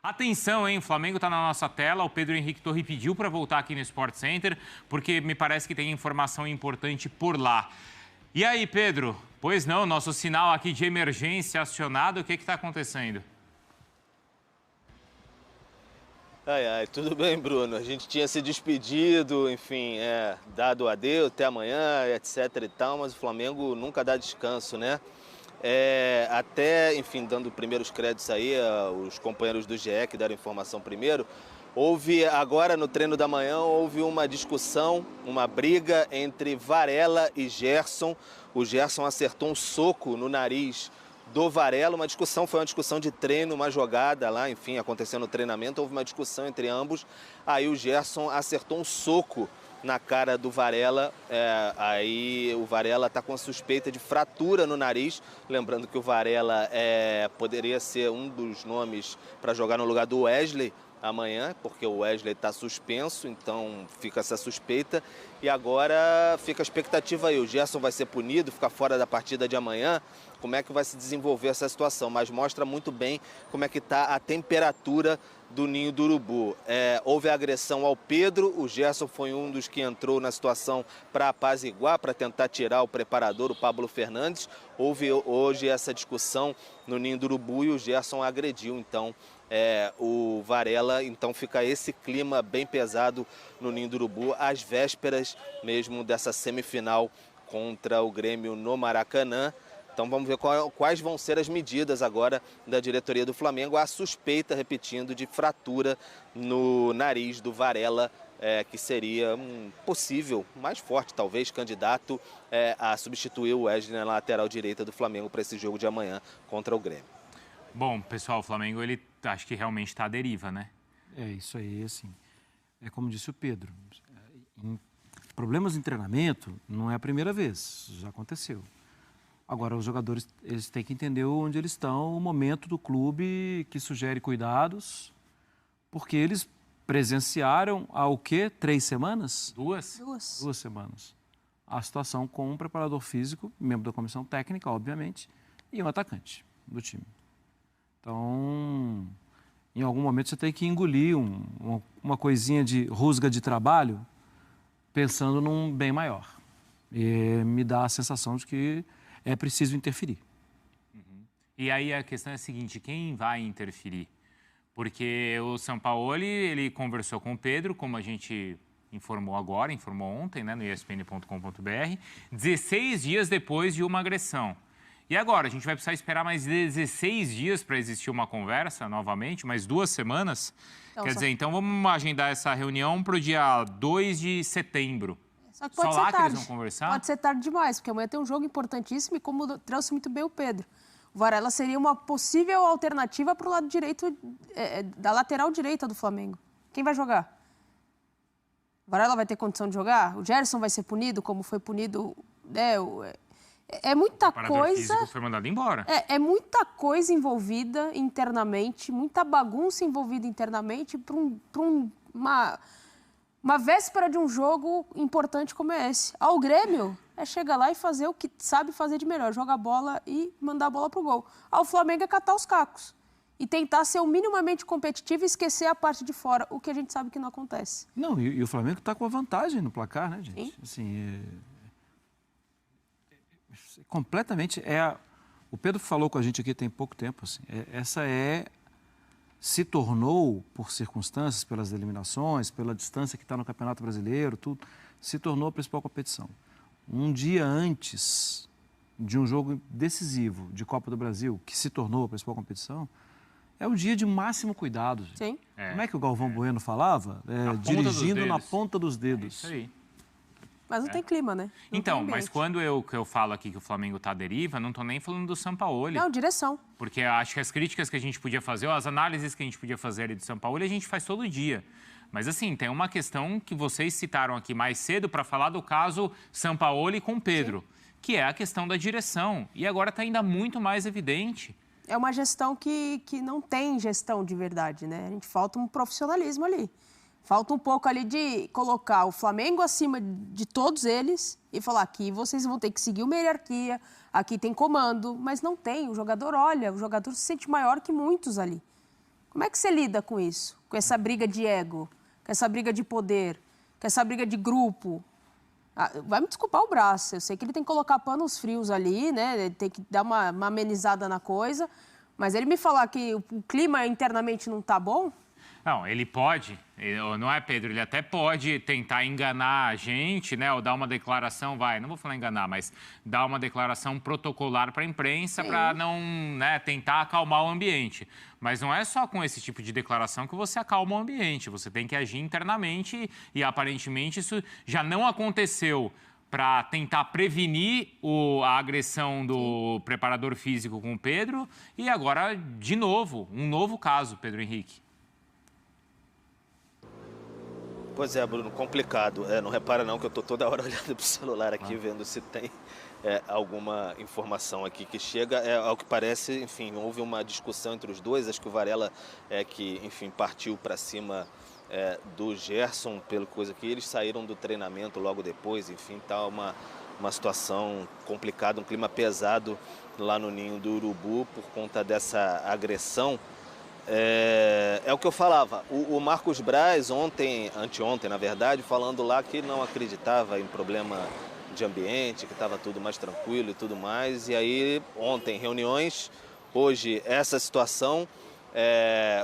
Atenção, hein? O Flamengo está na nossa tela. O Pedro Henrique Torre pediu para voltar aqui no Sport Center, porque me parece que tem informação importante por lá. E aí, Pedro? Pois não, nosso sinal aqui de emergência acionado. O que está acontecendo? Tudo bem, Bruno? A gente tinha se despedido, enfim, dado adeus, até amanhã, etc e tal, mas o Flamengo nunca dá descanso, né? Enfim, dando primeiros créditos aí, os companheiros do GE que deram informação primeiro, agora no treino da manhã, houve uma discussão, uma briga entre Varela e Gerson. O Gerson acertou um soco no nariz do Varela, foi uma discussão de treino, uma jogada lá, enfim, acontecendo no treinamento, houve uma discussão entre ambos, aí o Gerson acertou um soco na cara do Varela, aí o Varela está com suspeita de fratura no nariz, lembrando que o Varela poderia ser um dos nomes para jogar no lugar do Wesley amanhã, porque o Wesley está suspenso, então fica essa suspeita, e agora fica a expectativa aí, o Gerson vai ser punido, ficar fora da partida de amanhã, como é que vai se desenvolver essa situação, mas mostra muito bem como é que está a temperatura do Ninho do Urubu. Houve agressão ao Pedro, o Gerson foi um dos que entrou na situação para apaziguar, para tentar tirar o preparador, o Pablo Fernandes. Houve hoje essa discussão no Ninho do Urubu e o Gerson agrediu, então, o Varela. Então fica esse clima bem pesado no Ninho do Urubu, às vésperas mesmo dessa semifinal contra o Grêmio no Maracanã. Então vamos ver quais vão ser as medidas agora da diretoria do Flamengo. A suspeita, repetindo, de fratura no nariz do Varela, que seria um possível, mais forte talvez, candidato a substituir o Wesley na lateral direita do Flamengo para esse jogo de amanhã contra o Grêmio. Bom, pessoal, o Flamengo, ele acho que realmente está à deriva, né? É isso aí, assim. É como disse o Pedro, problemas em treinamento não é a primeira vez, já aconteceu. Agora, os jogadores, eles têm que entender onde eles estão, o momento do clube que sugere cuidados, porque eles presenciaram há o quê? 3 semanas? Duas 2 semanas. A situação com um preparador físico, membro da comissão técnica, obviamente, e um atacante do time. Então, em algum momento você tem que engolir uma coisinha de rusga de trabalho, pensando num bem maior. E me dá a sensação de que é preciso interferir. E aí a questão é a seguinte, quem vai interferir? Porque o Sampaoli, ele conversou com o Pedro, como a gente informou ontem, né, no espn.com.br, 16 dias depois de uma agressão. E agora, a gente vai precisar esperar mais 16 dias para existir uma conversa novamente, mais 2 semanas? Quer dizer, então vamos agendar essa reunião para o dia 2 de setembro. Só que pode Só lá ser tarde. que eles vão conversar? Pode ser tarde demais, porque amanhã tem um jogo importantíssimo e como trouxe muito bem o Pedro. O Varela seria uma possível alternativa para o lado direito, da lateral direita do Flamengo. Quem vai jogar? O Varela vai ter condição de jogar? O Gerson vai ser punido como foi punido, né? É muita coisa. Físico foi mandado embora. É muita coisa envolvida internamente, muita bagunça envolvida internamente para uma véspera de um jogo importante como é esse. Ao Grêmio é chegar lá e fazer o que sabe fazer de melhor, jogar a bola e mandar a bola pro gol. Ao Flamengo é catar os cacos e tentar ser o minimamente competitivo e esquecer a parte de fora, o que a gente sabe que não acontece. Não, e o Flamengo está com a vantagem no placar, né, gente? Sim. Assim, completamente o Pedro falou com a gente aqui tem pouco tempo, assim, se tornou, por circunstâncias, pelas eliminações, pela distância que está no Campeonato Brasileiro, tudo, se tornou a principal competição. Um dia antes de um jogo decisivo de Copa do Brasil, que se tornou a principal competição, é o dia de máximo cuidado. Gente. Sim. Como é que o Galvão Bueno falava? Dirigindo na ponta dos dedos. Isso aí. Mas não tem clima, né? Não então, mas quando eu falo aqui que o Flamengo está à deriva, não estou nem falando do Sampaoli. Não, direção. Porque acho que as críticas que a gente podia fazer, as análises que a gente podia fazer ali do Sampaoli, a gente faz todo dia. Mas assim, tem uma questão que vocês citaram aqui mais cedo para falar do caso Sampaoli com Pedro, que é a questão da direção. E agora está ainda muito mais evidente. É uma gestão que não tem gestão de verdade, né? A gente falta um profissionalismo ali. Falta um pouco ali de colocar o Flamengo acima de todos eles e falar aqui vocês vão ter que seguir uma hierarquia, aqui tem comando, mas não tem. O jogador olha, o jogador se sente maior que muitos ali. Como é que você lida com isso? Com essa briga de ego, com essa briga de poder, com essa briga de grupo? Vai me desculpar o braço, eu sei que ele tem que colocar panos frios ali, né? Ele tem que dar uma amenizada na coisa, mas ele me falar que o clima internamente não tá bom... Não, ele pode, não é, Pedro? Ele até pode tentar enganar a gente, né? Ou dar uma declaração, não vou falar enganar, mas dar uma declaração protocolar para a imprensa para não, né, tentar acalmar o ambiente. Mas não é só com esse tipo de declaração que você acalma o ambiente. Você tem que agir internamente e, aparentemente, isso já não aconteceu para tentar prevenir a agressão do preparador físico com o Pedro. E agora, de novo, um novo caso, Pedro Henrique. Pois é, Bruno, complicado. Não repara não que eu estou toda hora olhando para o celular aqui, vendo se tem alguma informação aqui que chega. Ao que parece, enfim, houve uma discussão entre os dois. Acho que o Varela que, enfim, partiu para cima do Gerson, pelo coisa que eles saíram do treinamento logo depois. Enfim, tá uma situação complicada, um clima pesado lá no Ninho do Urubu por conta dessa agressão. É o que eu falava, o Marcos Braz anteontem, na verdade, falando lá que não acreditava em problema de ambiente, que estava tudo mais tranquilo e tudo mais. E aí, ontem, reuniões, hoje, essa situação,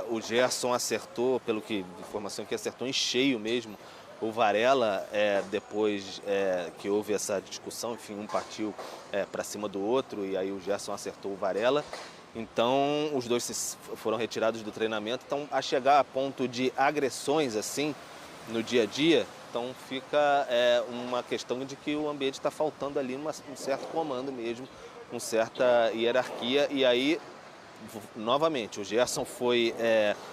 o Gerson acertou, pelo que informação que acertou em cheio mesmo, o Varela, depois que houve essa discussão, enfim, um partiu para cima do outro e aí o Gerson acertou o Varela. Então, os dois foram retirados do treinamento. Então, a chegar a ponto de agressões assim no dia a dia, então fica uma questão de que o ambiente está faltando ali um certo comando mesmo, uma certa hierarquia. E aí, novamente, o Gerson foi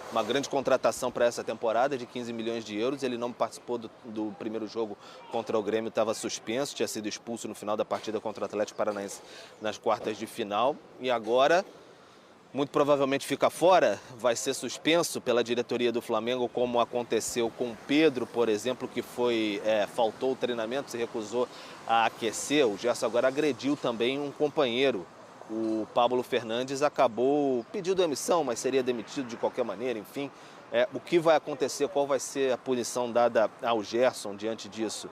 uma grande contratação para essa temporada de 15 milhões de euros. Ele não participou do primeiro jogo contra o Grêmio, estava suspenso, tinha sido expulso no final da partida contra o Atlético Paranaense nas quartas de final. E agora, muito provavelmente fica fora, vai ser suspenso pela diretoria do Flamengo, como aconteceu com o Pedro, por exemplo, que faltou o treinamento, se recusou a aquecer. O Gerson agora agrediu também um companheiro. O Pablo Fernandes acabou pedindo demissão, mas seria demitido de qualquer maneira, enfim. O que vai acontecer, qual vai ser a punição dada ao Gerson diante disso?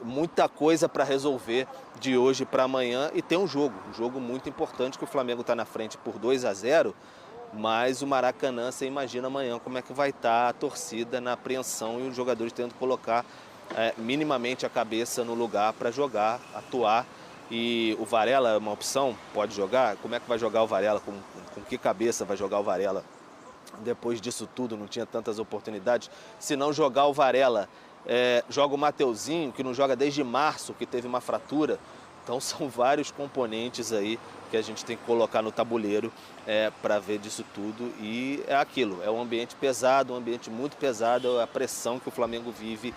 Muita coisa para resolver de hoje para amanhã e tem um jogo muito importante, que o Flamengo está na frente por 2-0, mas o Maracanã, você imagina amanhã como é que vai estar a torcida na apreensão e os jogadores tendo que colocar minimamente a cabeça no lugar para jogar, atuar. E o Varela é uma opção, pode jogar? Como é que vai jogar o Varela? Com que cabeça vai jogar o Varela? Depois disso tudo, não tinha tantas oportunidades. Se não jogar o Varela, joga o Mateuzinho, que não joga desde março, que teve uma fratura. Então são vários componentes aí que a gente tem que colocar no tabuleiro para ver disso tudo. E é aquilo, é um ambiente pesado, um ambiente muito pesado, a pressão que o Flamengo vive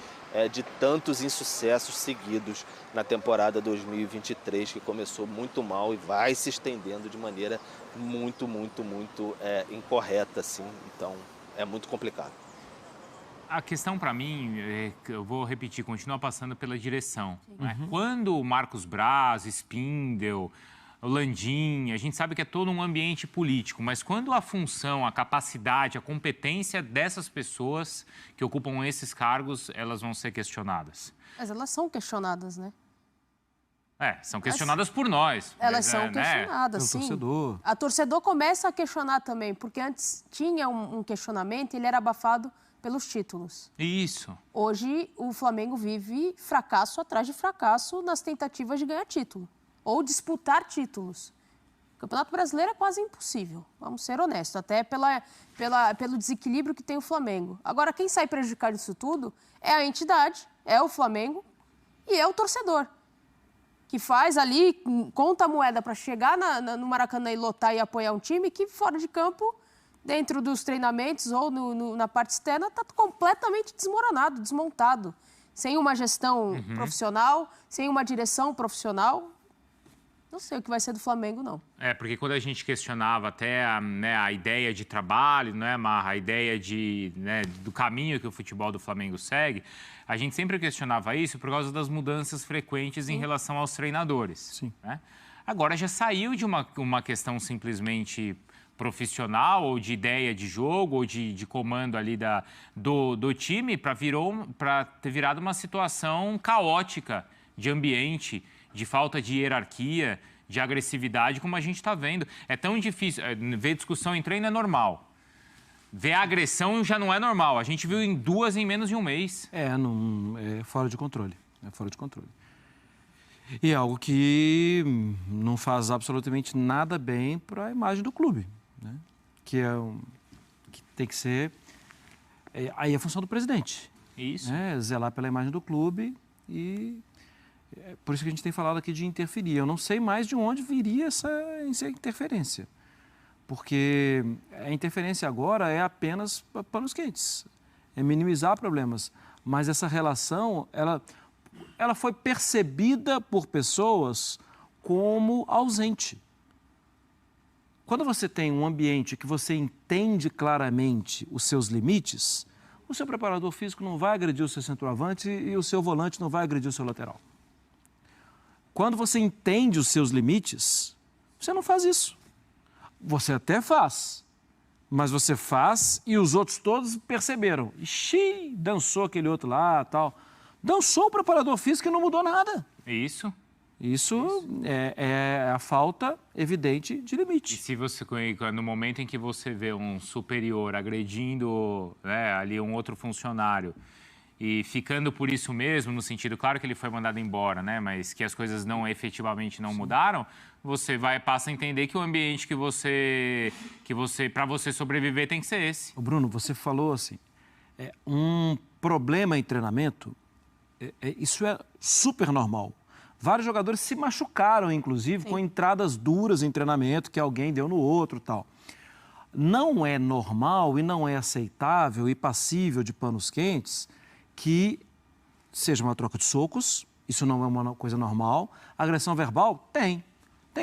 de tantos insucessos seguidos na temporada 2023, que começou muito mal e vai se estendendo de maneira muito incorreta, assim. Então é muito complicado. A questão para mim, eu vou repetir, continua passando pela direção. Né? Quando o Marcos Braz, Spindel, o Landim, a gente sabe que é todo um ambiente político, mas quando a função, a capacidade, a competência dessas pessoas que ocupam esses cargos, elas vão ser questionadas. Mas elas são questionadas, né? São questionadas por nós. Elas são questionadas, sim. Torcedor. A torcedor começa a questionar também, porque antes tinha um questionamento e ele era abafado pelos títulos. Isso. Hoje, o Flamengo vive fracasso atrás de fracasso nas tentativas de ganhar título ou disputar títulos. O Campeonato Brasileiro é quase impossível, vamos ser honestos, até pelo desequilíbrio que tem o Flamengo. Agora, quem sai prejudicado disso tudo é a entidade, é o Flamengo e é o torcedor, que faz ali, conta a moeda para chegar no Maracanã e lotar e apoiar um time que, fora de campo, dentro dos treinamentos ou na parte externa, está completamente desmoronado, desmontado. Sem uma gestão profissional, sem uma direção profissional. Não sei o que vai ser do Flamengo, não. Porque quando a gente questionava até a ideia de trabalho, né, Marra, a ideia do caminho que o futebol do Flamengo segue, a gente sempre questionava isso por causa das mudanças frequentes em relação aos treinadores. Sim. Né? Agora já saiu de uma questão simplesmente profissional ou de ideia de jogo ou de comando ali do time para ter virado uma situação caótica de ambiente, de falta de hierarquia, de agressividade, como a gente está vendo. É tão difícil. Ver discussão em treino é normal. Ver a agressão já não é normal. A gente viu em 2 em menos de um mês. É fora de controle. É fora de controle. E é algo que não faz absolutamente nada bem para a imagem do clube, né? Que tem que ser... aí é a função do presidente. Isso. Né? Zelar pela imagem do clube e... é por isso que a gente tem falado aqui de interferir. Eu não sei mais de onde viria essa interferência. Porque a interferência agora é apenas panos quentes. É minimizar problemas. Mas essa relação, ela foi percebida por pessoas como ausente. Quando você tem um ambiente que você entende claramente os seus limites, o seu preparador físico não vai agredir o seu centroavante e o seu volante não vai agredir o seu lateral. Quando você entende os seus limites, você não faz isso. Você até faz, mas você faz e os outros todos perceberam. Ixi, dançou aquele outro lá, tal. Dançou o preparador físico e não mudou nada. Isso. Isso é a falta evidente de limite. E se você, no momento em que você vê um superior agredindo, né, ali um outro funcionário e ficando por isso mesmo, no sentido, claro que ele foi mandado embora, né, mas que as coisas efetivamente não mudaram, você passa a entender que o ambiente que você para você sobreviver tem que ser esse. Bruno, você falou assim, um problema em treinamento, isso é super normal. Vários jogadores se machucaram, inclusive, com entradas duras em treinamento que alguém deu no outro e tal. Não é normal e não é aceitável e passível de panos quentes que seja uma troca de socos, isso não é uma coisa normal. Agressão verbal? Tem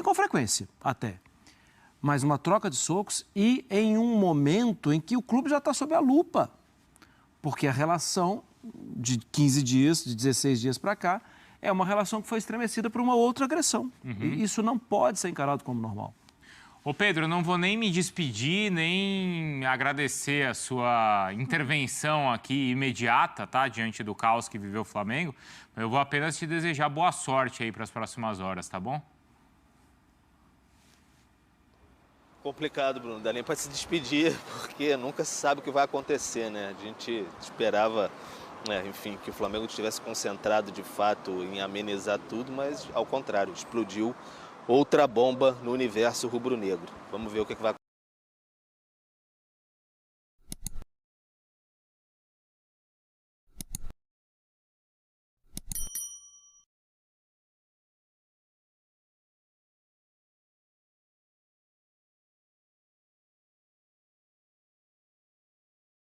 com frequência até. Mas uma troca de socos e em um momento em que o clube já está sob a lupa. Porque a relação de 15 dias, de 16 dias para cá, é uma relação que foi estremecida por uma outra agressão. E isso não pode ser encarado como normal. Ô Pedro, eu não vou nem me despedir, nem agradecer a sua intervenção aqui imediata, tá? Diante do caos que viveu o Flamengo. Eu vou apenas te desejar boa sorte aí para as próximas horas, tá bom? Complicado, Bruno. Não dá nem para se despedir, porque nunca se sabe o que vai acontecer, né? A gente esperava... enfim, que o Flamengo estivesse concentrado de fato em amenizar tudo, mas ao contrário, explodiu outra bomba no universo rubro-negro. Vamos ver o que vai acontecer.